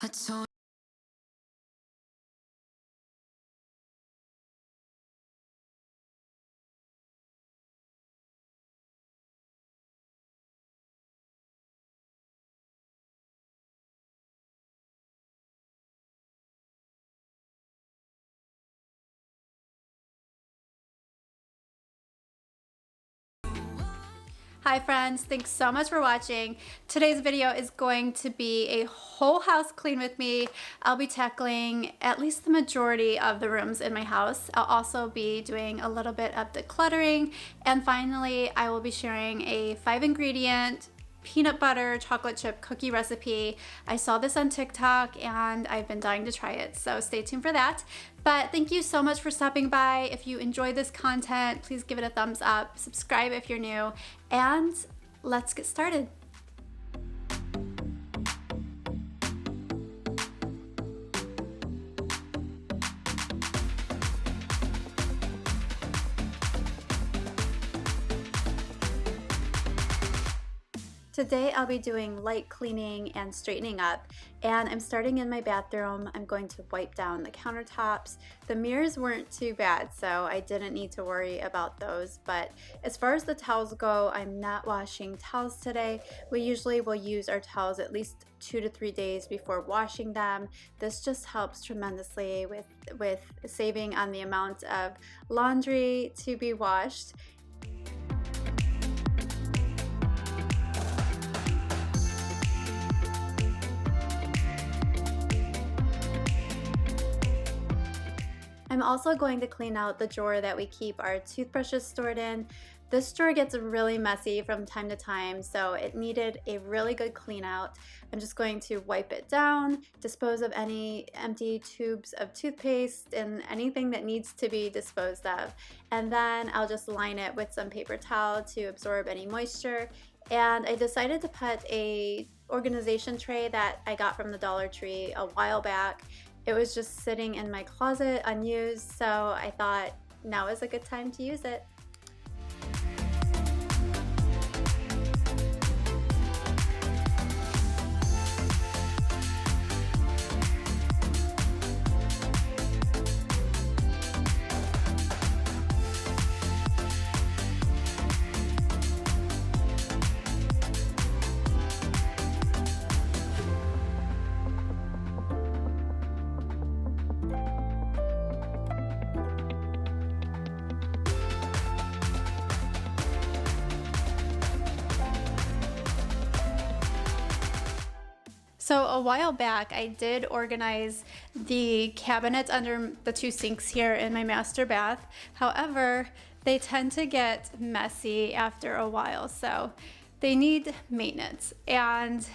That's all. Hi friends, thanks so much for watching. Today's video is going to be a whole house clean with me. I'll be tackling at least the majority of the rooms in my house. I'll also be doing a little bit of decluttering, and finally I will be sharing a 5-ingredient peanut butter chocolate chip cookie recipe. I saw this on TikTok and I've been dying to try it, so stay tuned for that. But thank you so much for stopping by. If you enjoy this content, please give it a thumbs up, subscribe if you're new, and let's get started. Today I'll be doing light cleaning and straightening up, and I'm starting in my bathroom. I'm going to wipe down the countertops. The mirrors weren't too bad, so I didn't need to worry about those, but as far as the towels go, I'm not washing towels today. We usually will use our towels at least 2 to 3 days before washing them. This just helps tremendously with saving on the amount of laundry to be washed. I'm also going to clean out the drawer that we keep our toothbrushes stored in. This drawer gets really messy from time to time, so it needed a really good clean out. I'm just going to wipe it down, dispose of any empty tubes of toothpaste and anything that needs to be disposed of. And then I'll just line it with some paper towel to absorb any moisture. And I decided to put a organization tray that I got from the Dollar Tree a while back. It was just sitting in my closet unused, so I thought now is a good time to use it. So a while back, I did organize the cabinets under the 2 sinks here in my master bath. However, they tend to get messy after a while, so they need maintenance. And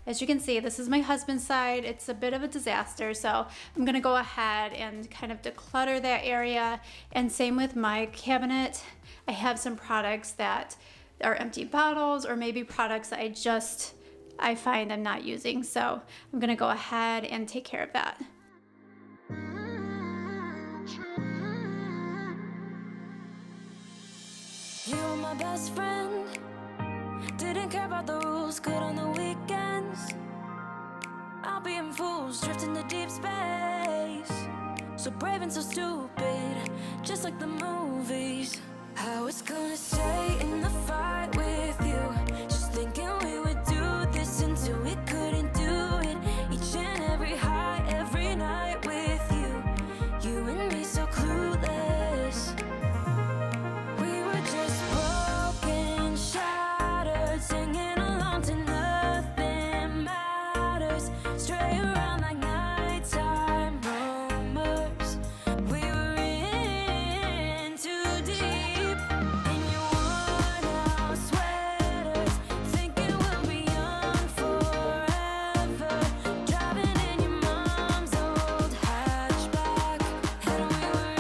as you can see, this is my husband's side. It's a bit of a disaster, so I'm gonna go ahead and kind of declutter that area. And same with my cabinet. I have some products that are empty bottles, or maybe products that I find I'm not using, so I'm gonna go ahead and take care of that. You were my best friend. Didn't care about the rules, good on the weekends. I'll be in fools, drifting to deep space. So brave and so stupid, just like the movies. I was gonna stay in the fight with you, just thinking we would do this until we couldn't do it. Each and every high, every night with you, you and me so clueless. We were just broken, shattered, singing along to nothing matters. Stray around like nighttime rumors. We were in too deep. In your worn-out sweaters, thinking we'll be young forever. Driving in your mom's old hatchback, and we were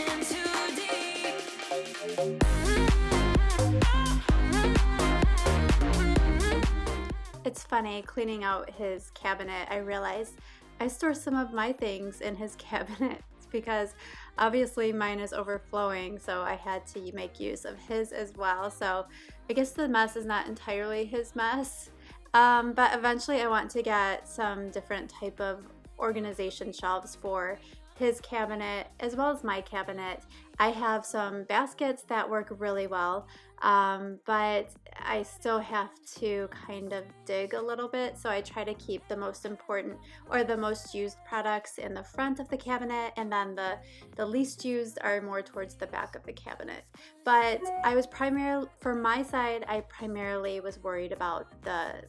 in too deep. It's funny, cleaning out his cabinet, I realized I store some of my things in his cabinet because obviously mine is overflowing, so I had to make use of his as well. So I guess the mess is not entirely his mess. But eventually I want to get some different type of organization shelves for his cabinet as well as my cabinet. I have some baskets that work really well, but I still have to kind of dig a little bit, so I try to keep the most important or the most used products in the front of the cabinet, and then the least used are more towards the back of the cabinet. But I was for my side, I primarily was worried about the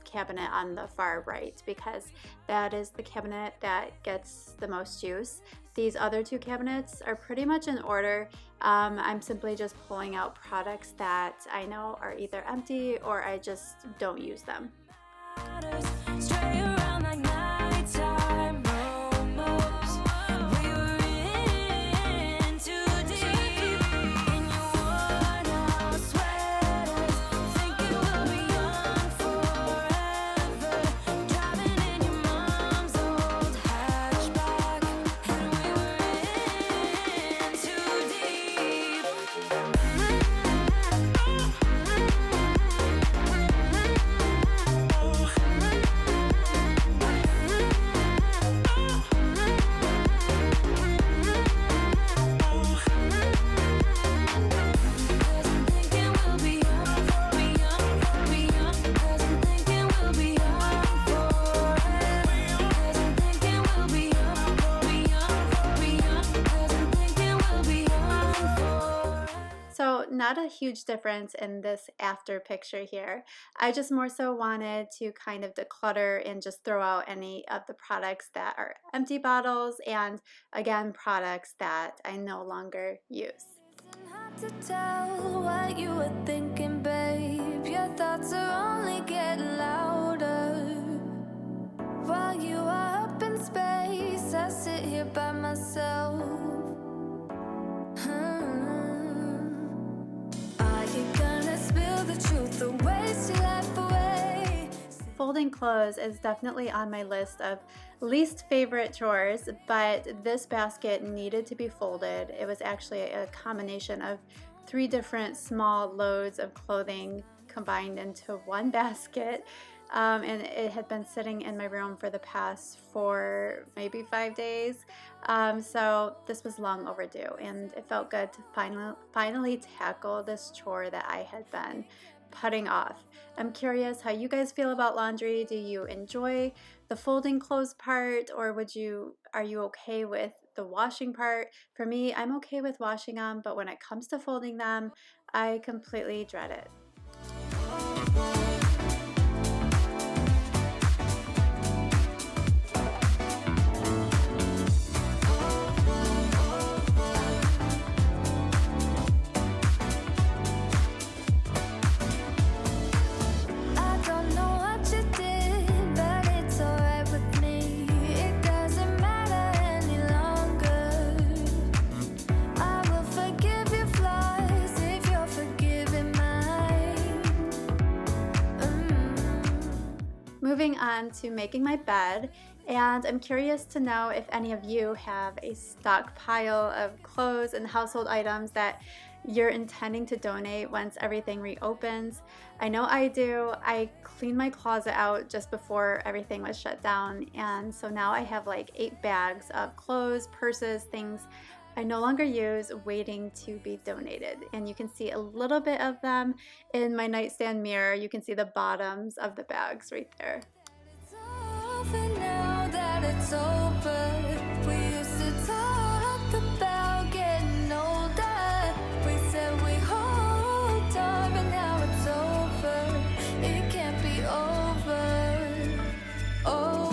cabinet on the far right, because that is the cabinet that gets the most use. These other two cabinets are pretty much in order. I'm simply just pulling out products that I know are either empty or I just don't use them. Stray around like nighttime momos. We were in too deep in your worn-out sweaters, thinking we'll be young forever, driving in your mom's old hatchback, and we were in too deep. So not a huge difference in this after picture here. I just more so wanted to kind of declutter and just throw out any of the products that are empty bottles, and again, products that I no longer use. Hard to tell what you were thinking, babe. Your thoughts are only getting louder. While you are up in space, I sit here by myself. Are you gonna spill the truth or waste your life away? Folding clothes is definitely on my list of least favorite chores, but this basket needed to be folded. It was actually a combination of 3 different small loads of clothing combined into one basket, and it had been sitting in my room for the past 4, maybe 5 days, so this was long overdue, and it felt good to finally tackle this chore that I had been putting off. I'm curious how you guys feel about laundry. Do you enjoy the folding clothes part, or are you okay with the washing part? For me, I'm okay with washing them, but when it comes to folding them, I completely dread it. Moving on to making my bed, and I'm curious to know if any of you have a stockpile of clothes and household items that you're intending to donate once everything reopens. I know I do. I cleaned my closet out just before everything was shut down, and so now I have like 8 bags of clothes, purses, things I no longer use waiting to be donated. And you can see a little bit of them in my nightstand mirror. You can see the bottoms of the bags right there. It's over now that it's over. We used to talk about getting older. We said we hold on, but now it's over. It can't be over. Over.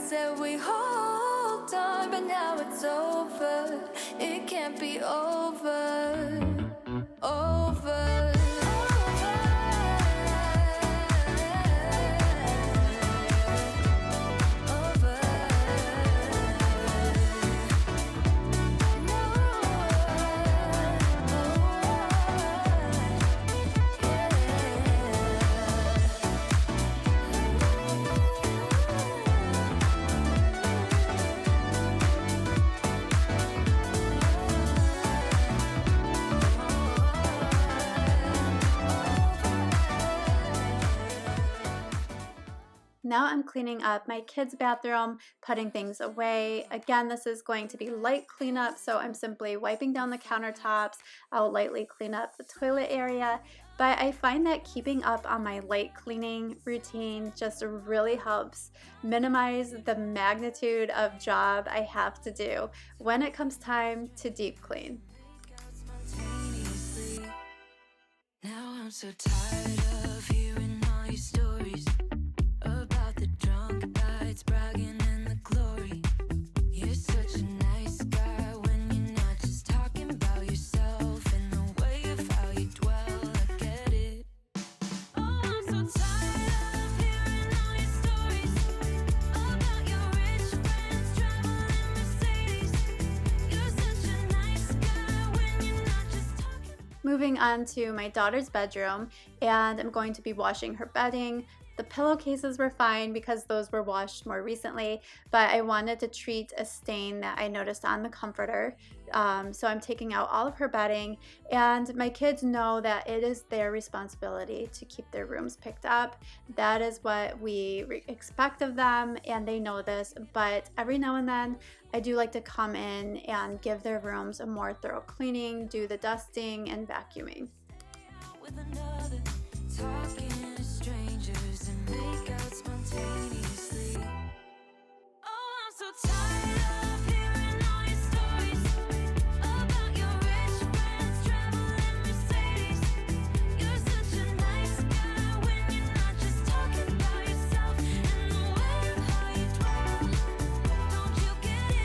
said we hold on, but now it's over. It can't be over. Over. Now I'm cleaning up my kids' bathroom, putting things away. Again, this is going to be light cleanup, so I'm simply wiping down the countertops. I'll lightly clean up the toilet area, but I find that keeping up on my light cleaning routine just really helps minimize the magnitude of job I have to do when it comes time to deep clean. Now I'm so tired of hearing all your stories about the drunk nights, bragging in the glory. You're such a nice guy when you're not just talking about yourself and the way of how you dwell. I get it. Oh, I'm so tired of hearing all your stories about your rich friends traveling Mercedes. You're such a nice guy when you're not just talking. Moving on to my daughter's bedroom, and I'm going to be washing her bedding. The pillowcases were fine because those were washed more recently, but I wanted to treat a stain that I noticed on the comforter. So I'm taking out all of her bedding, and my kids know that it is their responsibility to keep their rooms picked up. That is what we expect of them, and they know this, but every now and then I do like to come in and give their rooms a more thorough cleaning, do the dusting and vacuuming. With another, talking to strangers and make out spontaneously. Oh, I'm so tired of hearing all your stories about your rich friends traveling Mercedes. You're such a nice guy when you're not just talking about yourself and the way of how you dwell. Don't you get it?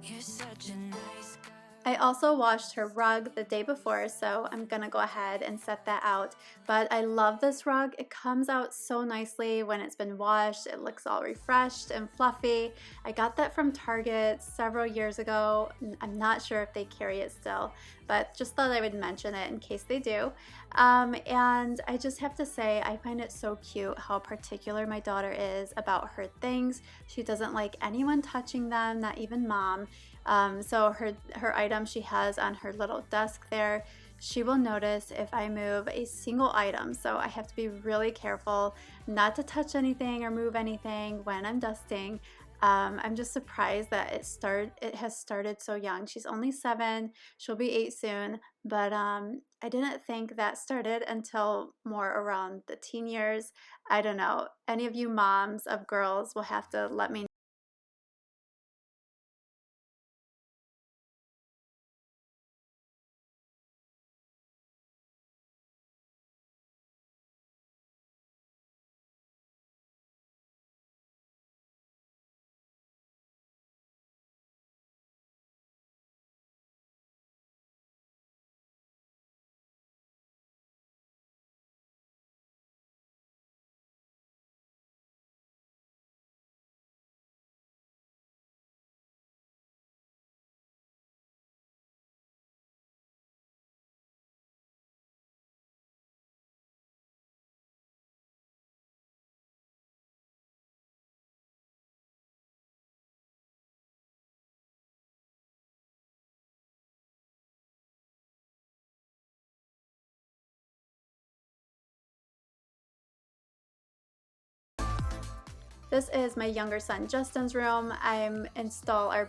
You're such a nice guy. I also washed her rug the day before, so I'm gonna go ahead and set that out. But I love this rug. It comes out so nicely when it's been washed. It looks all refreshed and fluffy. I got that from Target several years ago. I'm not sure if they carry it still, but just thought I would mention it in case they do. And I just have to say, I find it so cute how particular my daughter is about her things. She doesn't like anyone touching them, not even mom. So her items she has on her little desk there, she will notice if I move a single item. So I have to be really careful not to touch anything or move anything when I'm dusting. I'm just surprised that it has started so young. She's only 7, she'll be 8 soon, but I didn't think that started until more around the teen years. I don't know. Any of you moms of girls will have to let me know. This is my younger son Justin's room. I'm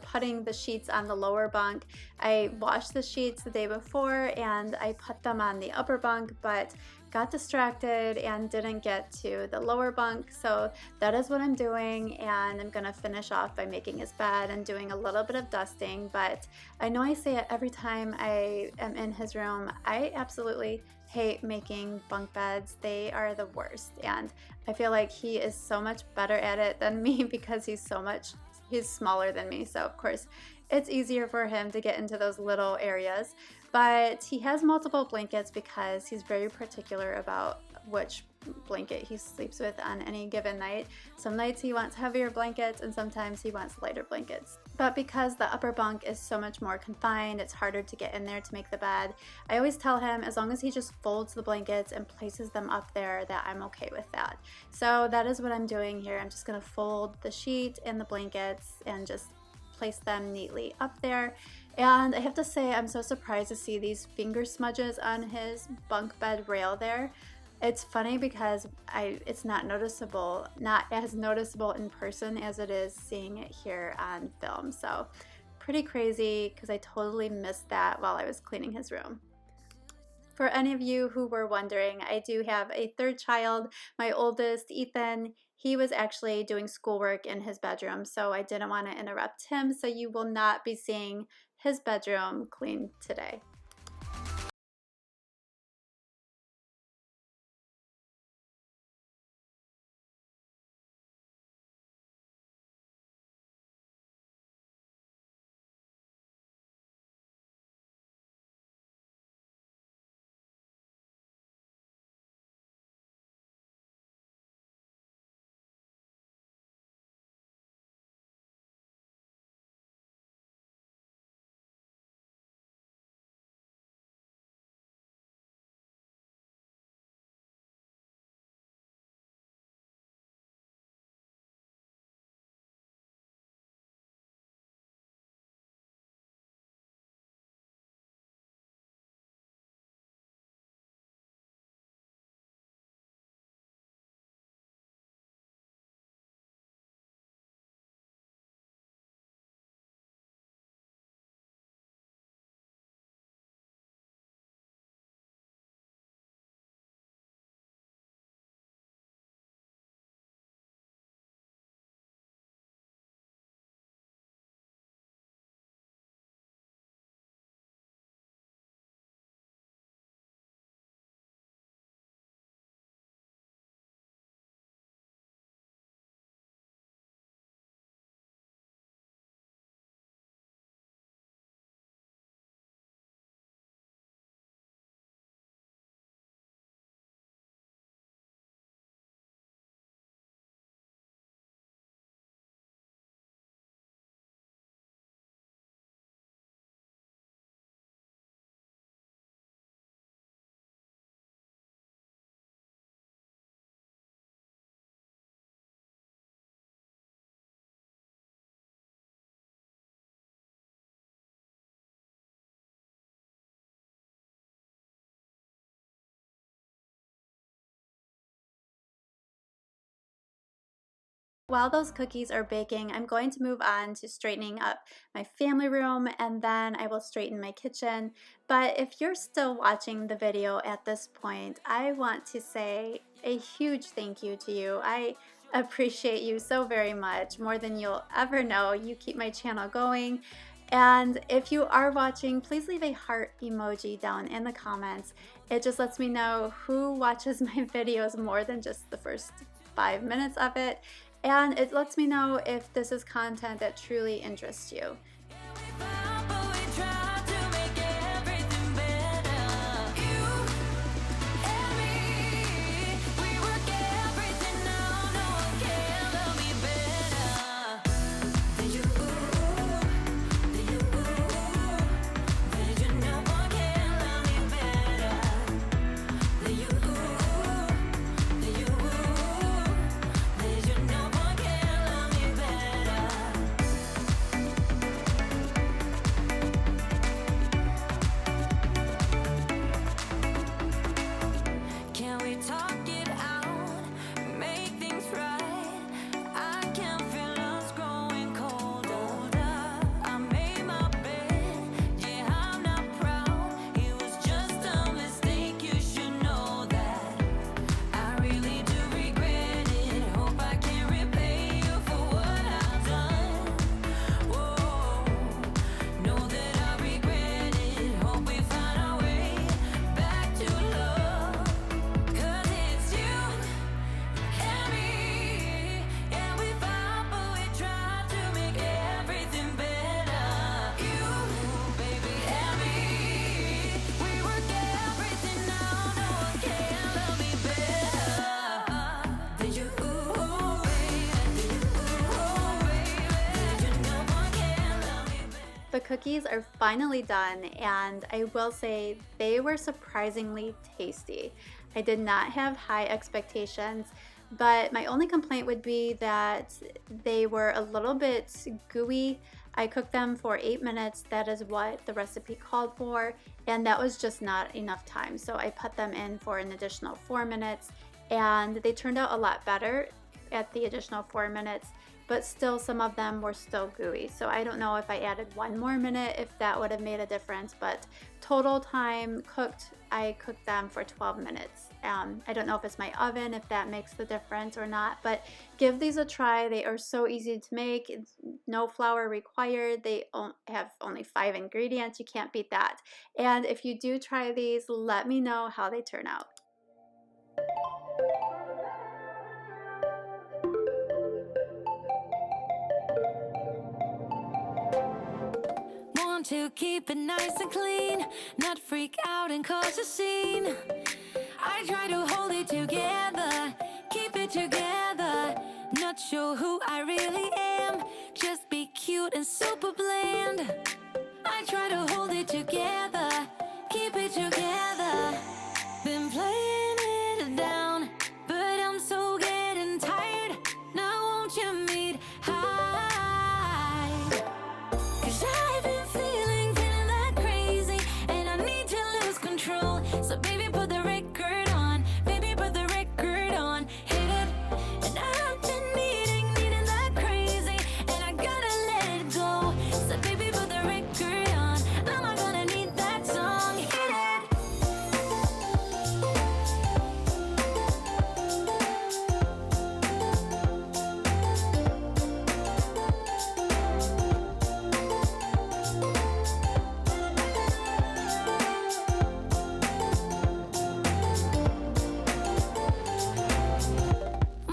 putting the sheets on the lower bunk. I washed the sheets the day before and I put them on the upper bunk, but got distracted and didn't get to the lower bunk. So that is what I'm doing, and I'm gonna finish off by making his bed and doing a little bit of dusting. But I know I say it every time I am in his room, I absolutely hate making bunk beds. They are the worst, and I feel like he is so much better at it than me because he's smaller than me, so of course it's easier for him to get into those little areas. But he has multiple blankets because he's very particular about which blanket he sleeps with on any given night. Some nights he wants heavier blankets and sometimes he wants lighter blankets. But because the upper bunk is so much more confined, it's harder to get in there to make the bed, I always tell him as long as he just folds the blankets and places them up there, that I'm okay with that. So that is what I'm doing here. I'm just gonna fold the sheet and the blankets and just place them neatly up there. And I have to say, I'm so surprised to see these finger smudges on his bunk bed rail there. It's funny because it's not as noticeable in person as it is seeing it here on film. So pretty crazy because I totally missed that while I was cleaning his room. For any of you who were wondering, I do have a third child. My oldest, Ethan, he was actually doing schoolwork in his bedroom, so I didn't want to interrupt him, so you will not be seeing his bedroom cleaned today. While those cookies are baking, I'm going to move on to straightening up my family room, and then I will straighten my kitchen. But if you're still watching the video at this point, I want to say a huge thank you to you. I appreciate you so very much, more than you'll ever know. You keep my channel going. And if you are watching, please leave a heart emoji down in the comments. It just lets me know who watches my videos more than just the first 5 minutes of it. And it lets me know if this is content that truly interests you. cookies are finally done, and I will say they were surprisingly tasty. I did not have high expectations, but my only complaint would be that they were a little bit gooey. I cooked them for 8 minutes. That is what the recipe called for, and that was just not enough time. So I put them in for an additional 4 minutes, and they turned out a lot better at the additional 4 minutes, but still some of them were still gooey. So I don't know if I added 1 more minute if that would have made a difference, but total time cooked, I cooked them for 12 minutes. I don't know if it's my oven, if that makes the difference or not, but give these a try. They are so easy to make. It's no flour required. They have only 5 ingredients. You can't beat that. And if you do try these, let me know how they turn out. Want to keep it nice and clean, not freak out and cause a scene. I try to hold it together, keep it together. Not sure who I really am, just be cute and super bland. I try to hold it together, keep it together. Been playing it down, but I'm so getting tired. Now won't you meet high? 'Cause I've been feeling that crazy, and I need to lose control. So baby, put the record on, baby, put the record on, hit it. And I've been needing that crazy, and I gotta let it go. So baby, put the record on, I'm not gonna need that song, hit it.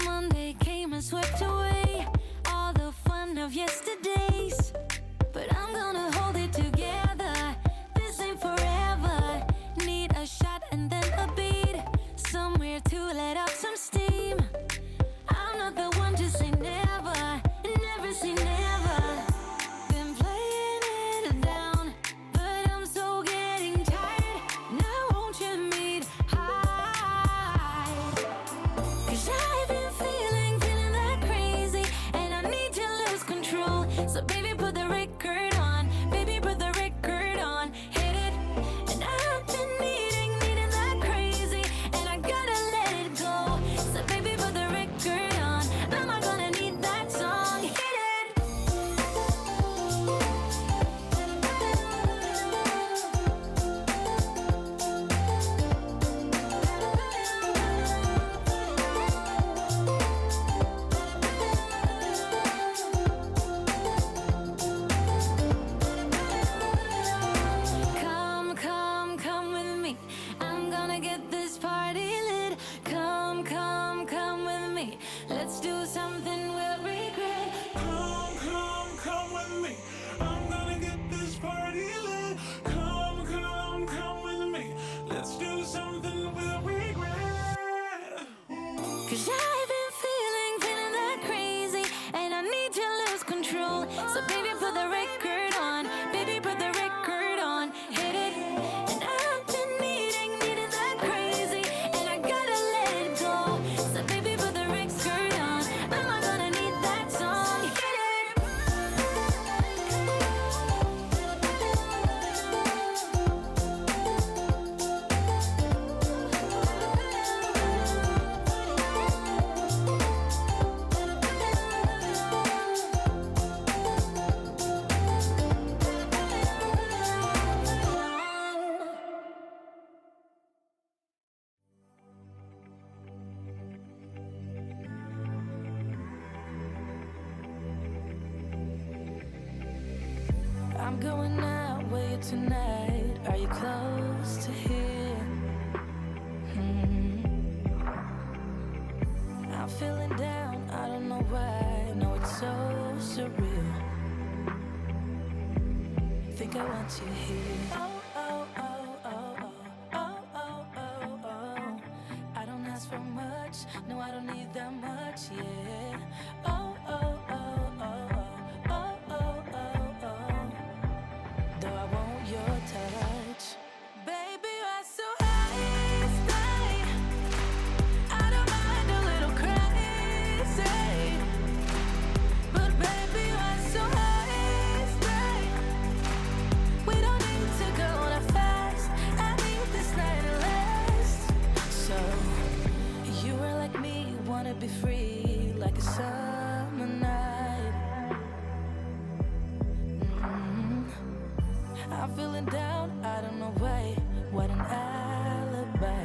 Monday came and swept away all the fun of yesterdays, but I'm gonna hold it together. This ain't forever. Need a shot and then a beat, somewhere to let out some steam. I'm not the one to say never, never say never. Been playing it down, but I'm so getting tired. Now won't you meet high? 'Cause I've been feeling that crazy, and I need to lose control. So baby, put the record on, baby, put the record on, hit it. And I've been needing that crazy, and I gotta let it go. So baby, put the record on, I'm not gonna need that song, hit it. Come with me. I'm gonna get this party lit. Come with me. Let's do something we'll regret. Come with me. I'm gonna get this party lit. Come with me. Let's do something we'll regret. 'Cause I've been feeling that crazy, and I need to lose control. So baby, put the record on, baby, put the record on, hit it. And I've been needing that crazy, and I gotta let it go. So baby, put the record on, I'm not gonna need that song, hit it. I'm going out with you tonight. Are you close to here? I'm feeling down, I don't know why. No, it's so surreal. Think I want you here. Oh, oh, oh, oh, oh, oh, oh, oh, oh. I don't ask for much, no, I don't need that much, yeah. Oh, oh, oh, oh, oh, oh, oh, oh, oh. be free like a summer night. I'm feeling down, I don't know why. What an alibi.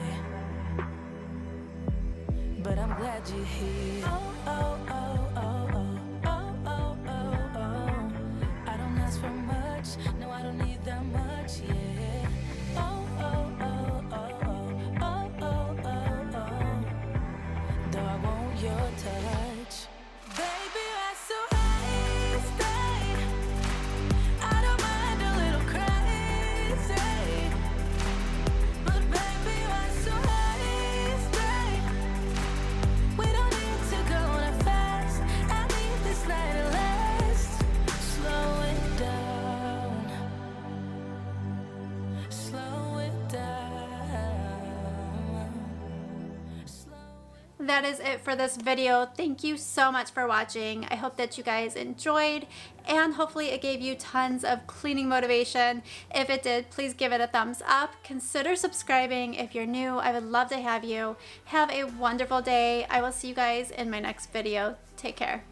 But I'm glad you're here. Oh, oh, oh, oh, oh, oh, oh, oh, oh. I don't ask for much, no, I don't need that much, yeah. Oh, oh, oh, oh, oh, oh, oh, oh, oh. Though I want your touch. Baby, I so high, stay. I don't mind a little crazy. But baby, I so high, stay. We don't need to go that fast. I need this night to last. Slow it down. Slow it down. Slow it. That is it for this video. Thank you so much for watching. I hope that you guys enjoyed and hopefully it gave you tons of cleaning motivation. If it did, please give it a thumbs up. Consider subscribing if you're new. I would love to have you. Have a wonderful day. I will see you guys in my next video. Take care.